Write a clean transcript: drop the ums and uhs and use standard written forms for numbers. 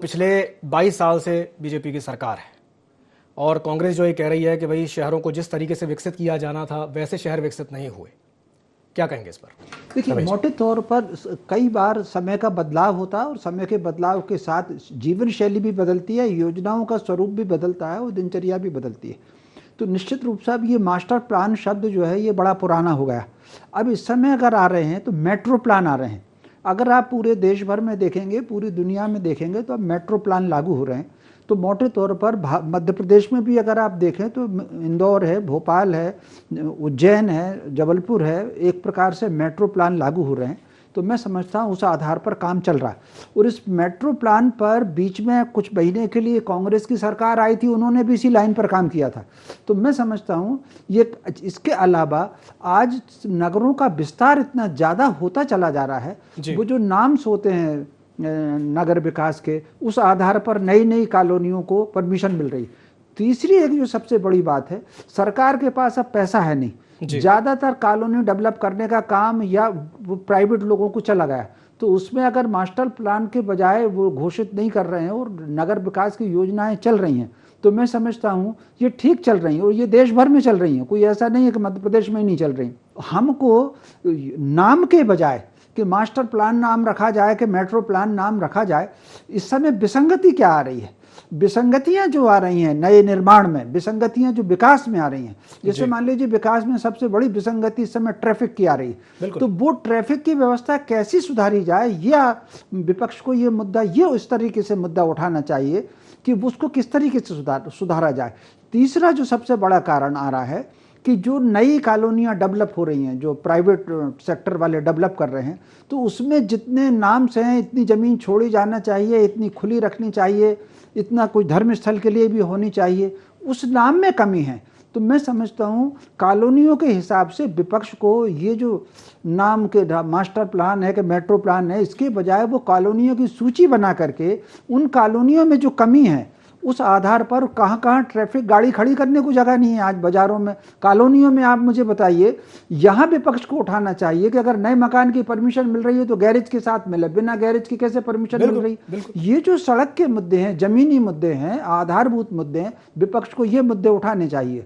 पिछले 22 साल से बीजेपी की सरकार है और कांग्रेस जो ये कह रही है कि भाई शहरों को जिस तरीके से विकसित किया जाना था वैसे शहर विकसित नहीं हुए। क्या कहेंगे इस पर? देखिए, मोटे तौर पर कई बार समय का बदलाव होता है और समय के बदलाव के साथ जीवन शैली भी बदलती है, योजनाओं का स्वरूप भी बदलता है और दिनचर्या भी बदलती है। तो निश्चित रूप से अब ये मास्टर प्लान शब्द जो है ये बड़ा पुराना हो गया। अब इस समय अगर आ रहे हैं तो मेट्रो प्लान आ रहे हैं। अगर आप पूरे देश भर में देखेंगे, पूरी दुनिया में देखेंगे तो अब मेट्रो प्लान लागू हो रहे हैं। तो मोटे तौर पर मध्य प्रदेश में भी अगर आप देखें तो इंदौर है, भोपाल है, उज्जैन है, जबलपुर है, एक प्रकार से मेट्रो प्लान लागू हो रहे हैं। तो मैं समझता हूँ उस आधार पर काम चल रहा है। और इस मेट्रो प्लान पर बीच में कुछ महीने के लिए कांग्रेस की सरकार आई थी, उन्होंने भी इसी लाइन पर काम किया था। तो मैं समझता हूँ ये इसके अलावा आज नगरों का विस्तार इतना ज़्यादा होता चला जा रहा है, वो जो नाम्स होते हैं नगर विकास के, उस आधार पर नई नई कॉलोनियों को परमिशन मिल रही। तीसरी एक जो सबसे बड़ी बात है, सरकार के पास अब पैसा है नहीं, ज़्यादातर कॉलोनी डेवलप करने का काम या वो प्राइवेट लोगों को चला गया। तो उसमें अगर मास्टर प्लान के बजाय वो घोषित नहीं कर रहे हैं और नगर विकास की योजनाएं चल रही हैं, तो मैं समझता हूँ ये ठीक चल रही हैं और ये देश भर में चल रही हैं। कोई ऐसा नहीं है कि मध्य प्रदेश में ही नहीं चल रही। हमको नाम के बजाय कि मास्टर प्लान नाम रखा जाए, कि मेट्रो प्लान नाम रखा जाए, इस समय विसंगति क्या आ रही है? विसंगतियां जो आ रही हैं नए निर्माण में, विसंगतियां जो विकास में आ रही हैं, जैसे मान लीजिए विकास में सबसे बड़ी विसंगति इस समय ट्रैफिक की आ रही है। तो वो ट्रैफिक की व्यवस्था कैसी सुधारी जाए, या विपक्ष को ये मुद्दा ये इस तरीके से मुद्दा उठाना चाहिए कि उसको किस तरीके से सुधारा जाए। तीसरा जो सबसे बड़ा कारण आ रहा है कि जो नई कॉलोनियाँ डेवलप हो रही हैं, जो प्राइवेट सेक्टर वाले डेवलप कर रहे हैं, तो उसमें जितने नाम्स हैं, इतनी ज़मीन छोड़ी जाना चाहिए, इतनी खुली रखनी चाहिए, इतना कोई धर्म स्थल के लिए भी होनी चाहिए, उस नाम में कमी है। तो मैं समझता हूँ कॉलोनियों के हिसाब से विपक्ष को ये जो नाम के मास्टर प्लान है कि मेट्रो प्लान है, इसके बजाय वो कॉलोनियों की सूची बना करके उन कॉलोनियों में जो कमी है उस आधार पर, कहाँ कहाँ ट्रैफिक, गाड़ी खड़ी करने को जगह नहीं है आज बाजारों में, कॉलोनियों में, आप मुझे बताइए, यहाँ विपक्ष को उठाना चाहिए कि अगर नए मकान की परमिशन मिल रही है तो गैरेज के साथ मिले, बिना गैरेज की कैसे परमिशन मिल रही। ये जो सड़क के मुद्दे हैं, जमीनी मुद्दे हैं, आधारभूत मुद्दे हैं, विपक्ष को ये मुद्दे उठाने चाहिए।